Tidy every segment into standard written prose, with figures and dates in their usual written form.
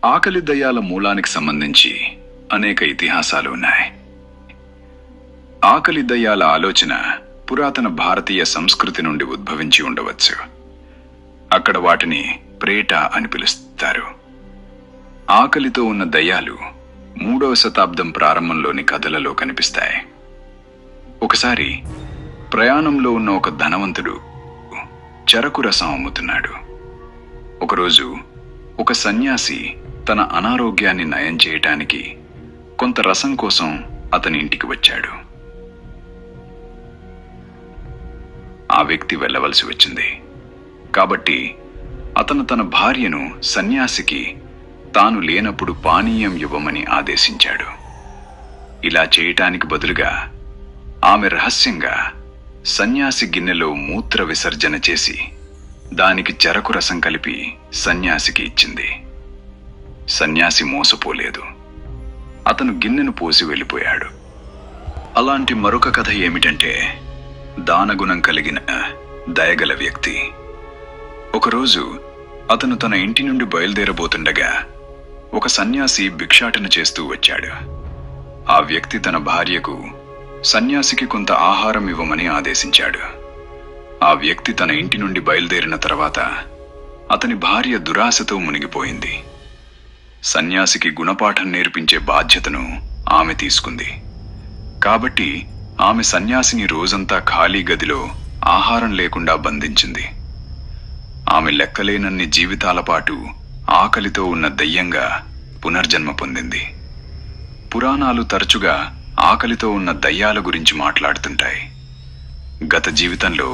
ఆకలి దయ్యాల మూలానికి సంబంధించి అనేక ఇతిహాసాలు ఉన్నాయి. ఆకలి దయ్యాల ఆలోచన పురాతన భారతీయ సంస్కృతి నుండి ఉద్భవించి ఉండవచ్చు. అక్కడ వాటిని ప్రేట అని పిలుస్తారు. ఆకలితో ఉన్న దయ్యాలు 3వ శతాబ్దం ప్రారంభంలోని కథలలో కనిపిస్తాయి. ఒకసారి ప్రయాణంలో ఉన్న ఒక ధనవంతుడు చెరకు రసం అమ్ముతున్నాడు. ఒకరోజు ఒక సన్యాసి తన అనారోగ్యాన్ని నయం చేయటానికి కొంత రసం కోసం అతని ఇంటికి వచ్చాడు. ఆ వ్యక్తి వెళ్ళవలసి వచ్చింది కాబట్టి అతను తన భార్యను సన్యాసికి తాను లేనప్పుడు పానీయం ఇవ్వమని ఆదేశించాడు. ఇలా చేయటానికి బదులుగా ఆమె రహస్యంగా సన్యాసి గిన్నెలో మూత్ర విసర్జన చేసి దానికి చెరకు రసం కలిపి సన్యాసికి ఇచ్చింది. సన్యాసి మోసపోలేదు. అతను గిన్నెను పోసి వెళ్ళిపోయాడు. అలాంటి మరొక కథ ఏమిటంటే, దానగుణం కలిగిన దయగల వ్యక్తి. ఒకరోజు అతను తన ఇంటి నుండి బయలుదేరబోతుండగా ఒక సన్యాసి భిక్షాటన చేస్తూ వచ్చాడు. ఆ వ్యక్తి తన భార్యకు సన్యాసికి కొంత ఆహారం ఇవ్వమని ఆదేశించాడు. ఆ వ్యక్తి తన ఇంటి నుండి బయలుదేరిన తర్వాత అతని భార్య దురాశతో మునిగిపోయింది. సన్యాసికి గుణపాఠం నేర్పించే బాధ్యతను ఆమె తీసుకుంది. కాబట్టి ఆమె సన్యాసిని రోజంతా ఖాళీ గదిలో ఆహారం లేకుండా బంధించింది. ఆమె లెక్కలేనన్ని జీవితాల పాటు ఆకలితో ఉన్న దయ్యంగా పునర్జన్మ పొందింది. పురాణాలు తరచుగా ఆకలితో ఉన్న దయ్యాల గురించి మాట్లాడుతుంటాయి. గత జీవితంలో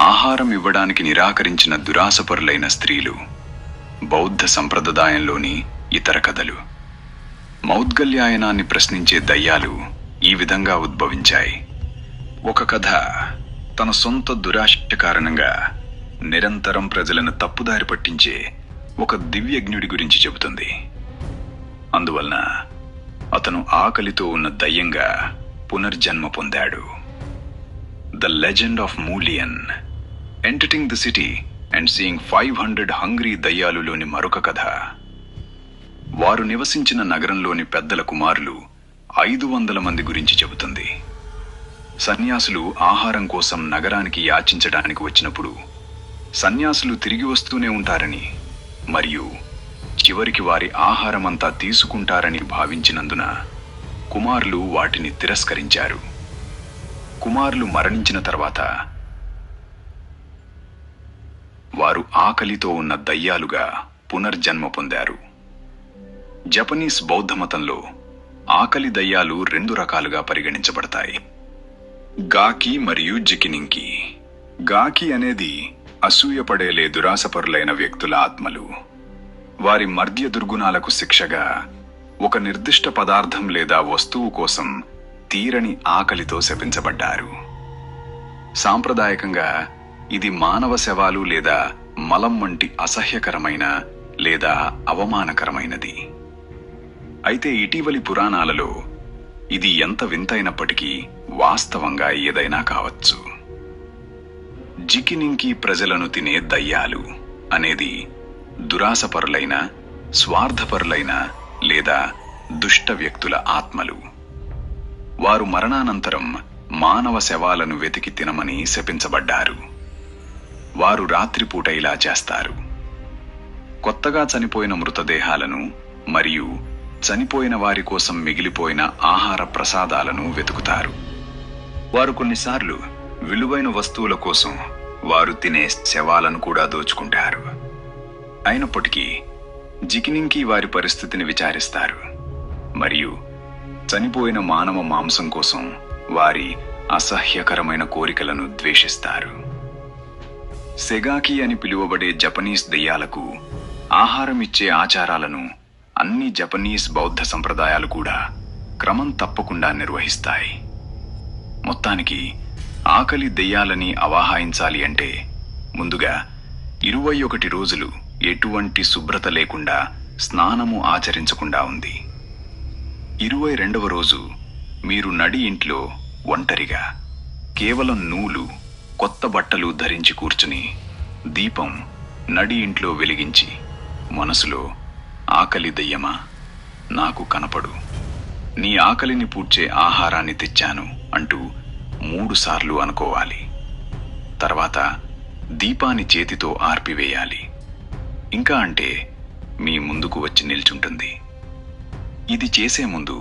ఆహారం ఇవ్వడానికి నిరాకరించిన దురాశపరులైన స్త్రీలు, బౌద్ధ సంప్రదాయంలోని ఇతర కథలు, మౌద్గల్యాయనాన్ని ప్రశ్నించే దయ్యాలు ఈ విధంగా ఉద్భవించాయి. ఒక కథ తన సొంత దురాశ కారణంగా నిరంతరం ప్రజలను తప్పుదారి పట్టించే ఒక దివ్యజ్ఞుడి గురించి చెబుతుంది. అందువలన అతను ఆకలితో ఉన్న దయ్యంగా పునర్జన్మ పొందాడు. ద లెజెండ్ ఆఫ్ మూలియన్, entering the city and seeing 500 hungry దయ్యాలులోని మరొక కథ. వారు నివసించిన నగరంలోని పెద్దల కుమారులు 500 మంది గురించి చెబుతుంది. సన్యాసులు ఆహారం కోసం నగరానికి యాచించడానికి వచ్చినప్పుడు సన్యాసులు తిరిగి వస్తూనే ఉంటారని మరియు చివరికి వారి ఆహారమంతా తీసుకుంటారని భావించినందున కుమారులు వాటిని తిరస్కరించారు. కుమారులు మరణించిన తర్వాత వారు ఆకలితో ఉన్న దయ్యాలుగా పునర్జన్మ పొందారు. జపనీస్ బౌద్ధ మతంలో ఆకలి దయ్యాలు 2 రకాలుగా పరిగణించబడతాయి: గాకి మరియు జికినింకి. గాకి అనేది అసూయపడేలే దురాశపరులైన వ్యక్తుల ఆత్మలు. వారి మర్ద్య దుర్గుణాలకు శిక్షగా ఒక నిర్దిష్ట పదార్థం లేదా వస్తువు కోసం తీరని ఆకలితో శపించబడ్డారు. సాంప్రదాయకంగా ఇది మానవ శవాలు లేదా మలం వంటి అసహ్యకరమైన లేదా అవమానకరమైనది. అయితే ఇటీవలి పురాణాలలో ఇది ఎంత వింతైనప్పటికీ వాస్తవంగా ఏదైనా కావచ్చు. జికినింకి ప్రజలను తినే దయ్యాలు అనేది దురాశపరులైన, స్వార్థపరులైన లేదా దుష్ట వ్యక్తుల ఆత్మలు. వారు మరణానంతరం మానవ శవాలను వెతికి తినమని శపించబడ్డారు. వారు రాత్రిపూట ఇలా చేస్తారు: కొత్తగా చనిపోయిన మృతదేహాలను మరియు చనిపోయిన వారి కోసం మిగిలిపోయిన ఆహార ప్రసాదాలను వెతుకుతారు. వారు కొన్నిసార్లు విలువైన వస్తువుల కోసం వారు తినే శవాలను కూడా దోచుకుంటారు. అయినప్పటికీ జికినింకి వారి పరిస్థితిని విచారిస్తారు మరియు చనిపోయిన మానవ మాంసం కోసం వారి అసహ్యకరమైన కోరికలను ద్వేషిస్తారు. సెగాకి అని పిలువబడే జపనీస్ దెయ్యాలకు ఆహారం ఇచ్చే ఆచారాలను అన్ని జపనీస్ బౌద్ధ సంప్రదాయాలు కూడా క్రమం తప్పకుండా నిర్వహిస్తాయి. మొత్తానికి ఆకలి దెయ్యాలని అవాహాయించాలి అంటే ముందుగా 21 రోజులు ఎటువంటి శుభ్రత లేకుండా స్నానము ఆచరించకుండా ఉంది. 22వ రోజు మీరు నడి ఇంట్లో ఒంటరిగా కేవలం నూలు, కొత్త బట్టలు ధరించి కూర్చుని దీపం నడి ఇంట్లో వెలిగించి మనసులో ఆకలి దెయ్యమా, నాకు కనపడు, నీ ఆకలిని పూడ్చే ఆహారాన్ని తెచ్చాను అంటూ 3 సార్లు అనుకోవాలి. తర్వాత దీపాన్ని చేతితో ఆర్పివేయాలి. ఇంకా అంటే మీ ముందుకు వచ్చి నిల్చుంటుంది. ఇది చేసే ముందు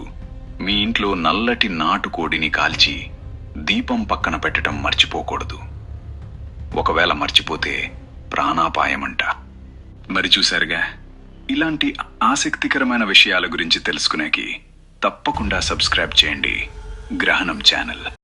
మీ ఇంట్లో నల్లటి నాటుకోడిని కాల్చి దీపం పక్కన పెట్టడం మర్చిపోకూడదు. ఒకవేళ మర్చిపోతే ప్రాణాపాయమంట. మరి చూశారుగా, ఇలాంటి ఆసక్తికరమైన విషయాల గురించి తెలుసుకునేకి తప్పకుండా సబ్స్క్రైబ్ చేయండి గ్రహణం ఛానల్.